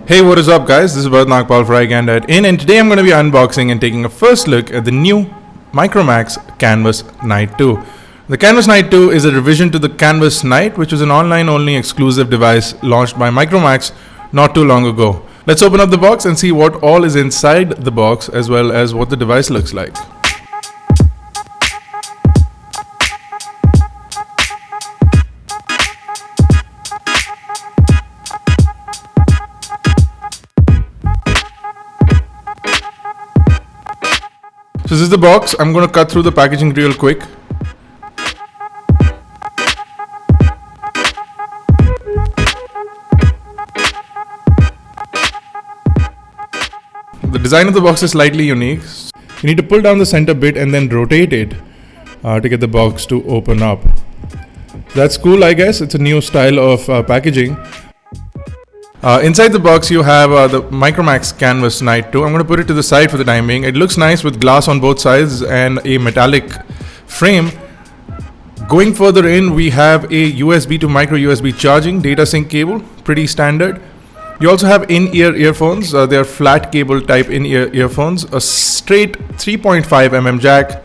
Hey, what is up guys? This is Bharat for iGyaan, and today I'm going to be unboxing and taking a first look at the new Micromax Canvas Night 2. The Canvas Night 2 is a revision to the Canvas Night, which was an online-only exclusive device launched by Micromax not too long ago. Let's open up the box and see what all is inside the box as well as what the device looks like. So this is the box. I'm going to cut through the packaging real quick. The design of the box is slightly unique. You need to pull down the center bit and then rotate it to get the box to open up. That's cool, I guess. It's a new style of packaging. Inside the box you have the Micromax Canvas Night 2. I'm going to put it to the side for the time being. It looks nice with glass on both sides and a metallic frame. Going further in, we have a USB to micro USB charging data sync cable, pretty standard. You also have in-ear earphones. They are flat cable type in-ear earphones, a straight 3.5 mm jack,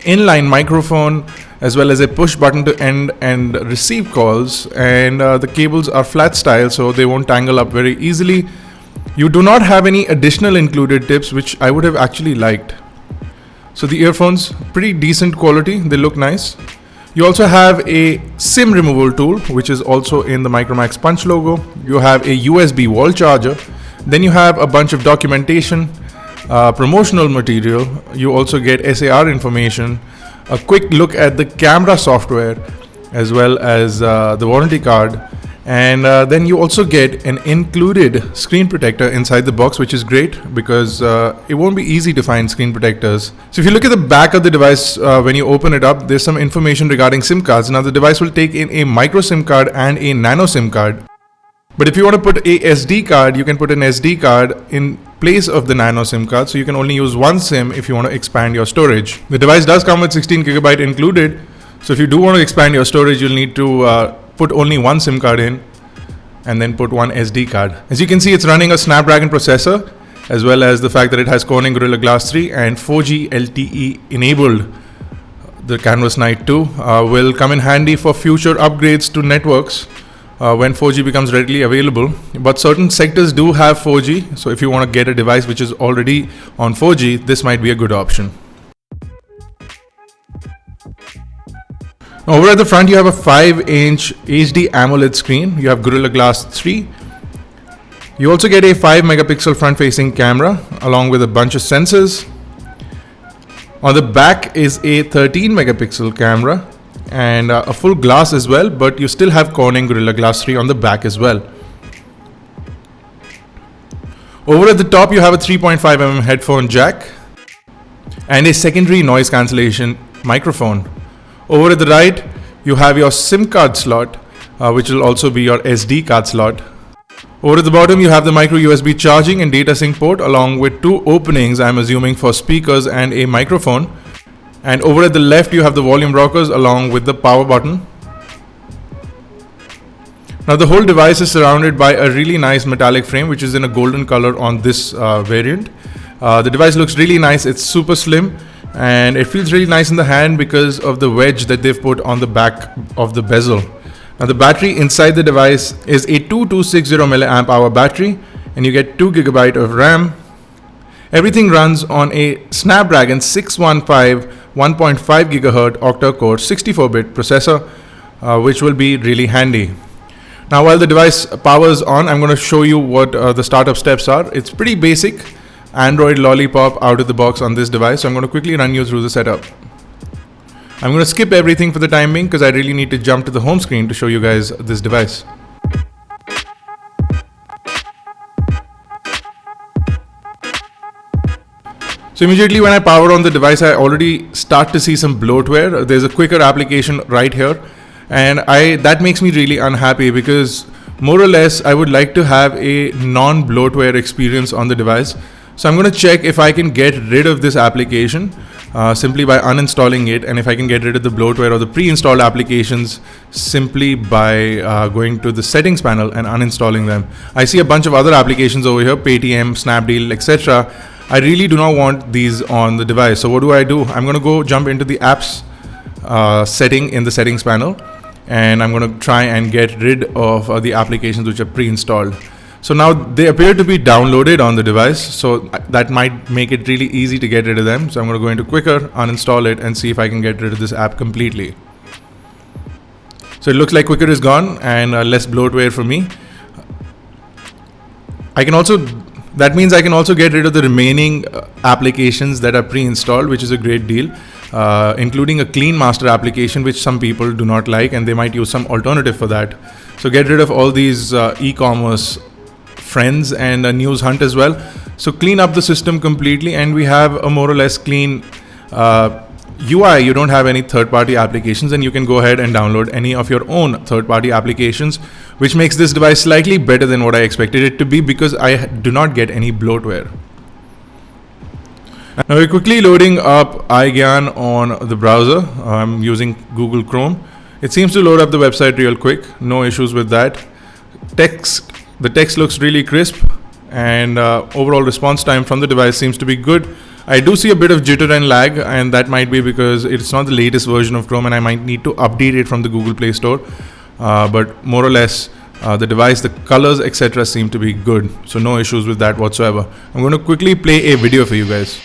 inline microphone, as well as a push button to end and receive calls, and the cables are flat style so they won't tangle up very easily. You do not have any additional included tips, which I would have actually liked. So the earphones, pretty decent quality, they look nice. You also have a SIM removal tool, which is also in the Micromax Punch logo. You have a USB wall charger. Then you have a bunch of documentation, promotional material. You also get SAR information, a quick look at the camera software, as well as the warranty card, and then you also get an included screen protector inside the box, which is great because it won't be easy to find screen protectors. So if you look at the back of the device, when you open it up, there's some information regarding SIM cards. Now the device will take in a micro SIM card and a nano SIM card. But if you want to put a SD card, you can put an SD card in place of the nano SIM card, so you can only use one SIM if you want to expand your storage. The device does come with 16GB included, so if you do want to expand your storage, you'll need to put only one SIM card in and then put one SD card. As you can see, it's running a Snapdragon processor, as well as the fact that it has Corning Gorilla Glass 3 and 4G LTE enabled. The Canvas Night 2 will come in handy for future upgrades to networks when 4G becomes readily available, but certain sectors do have 4G, so if you want to get a device which is already on 4G, this might be a good option. Over at the front you have a 5-inch HD AMOLED screen. You have Gorilla Glass 3. You also get a 5 megapixel front facing camera along with a bunch of sensors. On the back is a 13 megapixel camera and a full glass as well, but you still have Corning Gorilla Glass 3 on the back as well. Over at the top you have a 3.5 mm headphone jack and a secondary noise cancellation microphone. Over at the right you have your SIM card slot, which will also be your SD card slot. Over at the bottom you have the micro USB charging and data sync port along with two openings, I'm assuming, for speakers and a microphone. And over at the left you have the volume rockers along with the power button. Now the whole device is surrounded by a really nice metallic frame, which is in a golden color on this variant. The device looks really nice. It's super slim and it feels really nice in the hand because of the wedge that they've put on the back of the bezel. Now the battery inside the device is a 2260 mAh hour battery, and you get 2GB of RAM. Everything runs on a Snapdragon 615 1.5 GHz octa-core 64-bit processor, which will be really handy. Now while the device powers on, I'm going to show you what the startup steps are. It's pretty basic Android lollipop out of the box on this device, so I'm going to quickly run you through the setup. I'm going to skip everything for the time being because I really need to jump to the home screen to show you guys this device. So immediately when I power on the device, I already start to see some bloatware. There's a quicker application right here, and that makes me really unhappy because more or less I would like to have a non-bloatware experience on the device. So I'm going to check if I can get rid of this application. simply by uninstalling it, and if I can get rid of the bloatware or the pre-installed applications simply by going to the settings panel and uninstalling them. I see a bunch of other applications over here, Paytm, Snapdeal, etc. I really do not want these on the device. So what do? I'm going to go jump into the apps setting in the settings panel, and I'm going to try and get rid of the applications which are pre-installed. So now they appear to be downloaded on the device, so that might make it really easy to get rid of them. So I'm going to go into Quicker, uninstall it, and see if I can get rid of this app completely. So it looks like Quicker is gone and less bloatware for me. That means I can also get rid of the remaining applications that are pre-installed, which is a great deal, including a Clean Master application, which some people do not like, and they might use some alternative for that. So get rid of all these e-commerce friends and a news hunt as well. So clean up the system completely, and we have a more or less clean UI. You don't have any third-party applications, and you can go ahead and download any of your own third-party applications, which makes this device slightly better than what I expected it to be, because I do not get any bloatware. Now we're quickly loading up iGyaan on the browser. I'm using Google Chrome. It seems to load up the website real quick. No issues with that. The text looks really crisp, and overall response time from the device seems to be good. I do see a bit of jitter and lag, and that might be because it's not the latest version of Chrome, and I might need to update it from the Google Play Store. But more or less, the device, the colors, etc. seem to be good. So no issues with that whatsoever. I'm going to quickly play a video for you guys.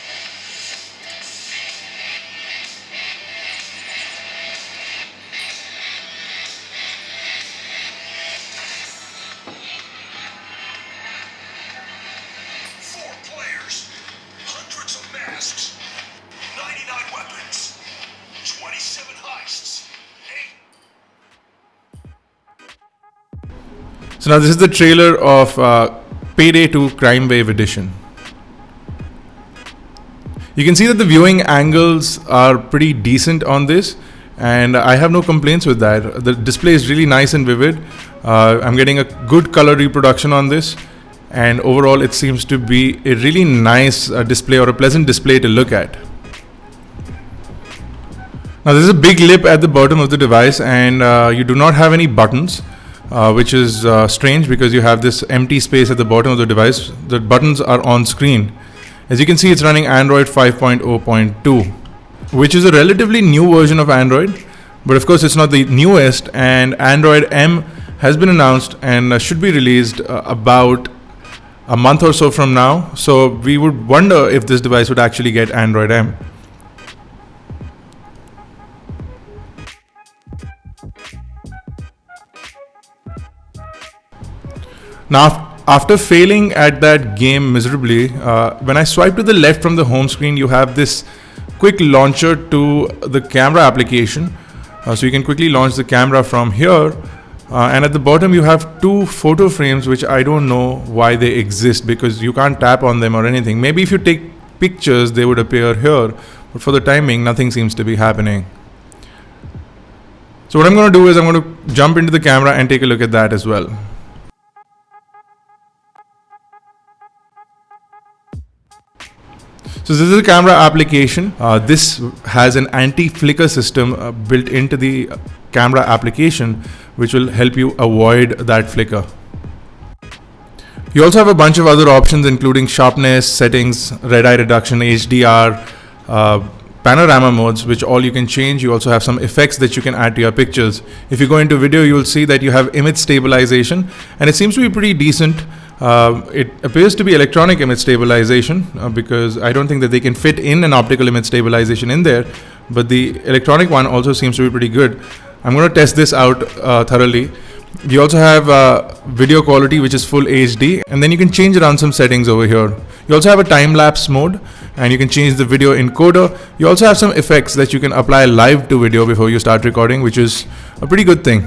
So now this is the trailer of Payday 2 Crime Wave Edition. You can see that the viewing angles are pretty decent on this, and I have no complaints with that. The display is really nice and vivid. I'm getting a good color reproduction on this, and overall it seems to be a really nice display, or a pleasant display to look at. Now there's a big lip at the bottom of the device, and you do not have any buttons. Which is strange, because you have this empty space at the bottom of the device. The buttons are on screen. As you can see, it's running Android 5.0.2, which is a relatively new version of Android, but of course it's not the newest, and Android M has been announced and should be released about a month or so from now. So we would wonder if this device would actually get Android M. Now, after failing at that game miserably, when I swipe to the left from the home screen, you have this quick launcher to the camera application. So you can quickly launch the camera from here. And at the bottom, you have two photo frames, which I don't know why they exist, because you can't tap on them or anything. Maybe if you take pictures, they would appear here. But for the time being, nothing seems to be happening. So what I'm going to do is I'm going to jump into the camera and take a look at that as well. So this is a camera application. This has an anti-flicker system built into the camera application, which will help you avoid that flicker. You also have a bunch of other options, including sharpness, settings, red eye reduction, HDR, panorama modes, which all you can change. You also have some effects that you can add to your pictures. If you go into video, you'll see that you have image stabilization, and it seems to be pretty decent. It appears to be electronic image stabilization, because I don't think that they can fit in an optical image stabilization in there, but the electronic one also seems to be pretty good. I'm going to test this out thoroughly. You also have video quality, which is full HD, and then you can change around some settings over here. You also have a time-lapse mode, and you can change the video encoder. You also have some effects that you can apply live to video before you start recording, which is a pretty good thing.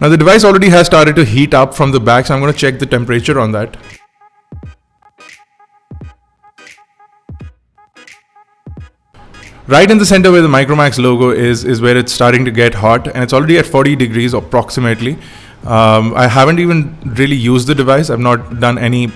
Now the device already has started to heat up from the back, so I'm going to check the temperature on that. Right in the center where the Micromax logo is where it's starting to get hot, and it's already at 40 degrees approximately. I haven't even really used the device. I've not done any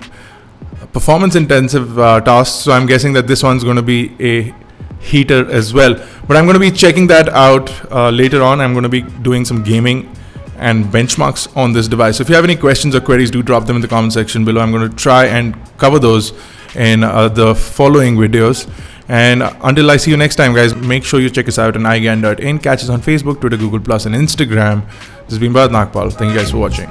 performance intensive tasks, so I'm guessing that this one's going to be a heater as well. But I'm going to be checking that out later on. I'm going to be doing some gaming and benchmarks on this device. So if you have any questions or queries, do drop them in the comment section below. I'm going to try and cover those in the following videos. And until I see you next time, guys, make sure you check us out on iGyaan.in. Catch us on Facebook, Twitter, Google+, and Instagram. This has been Bharat Nagpal. Thank you guys for watching.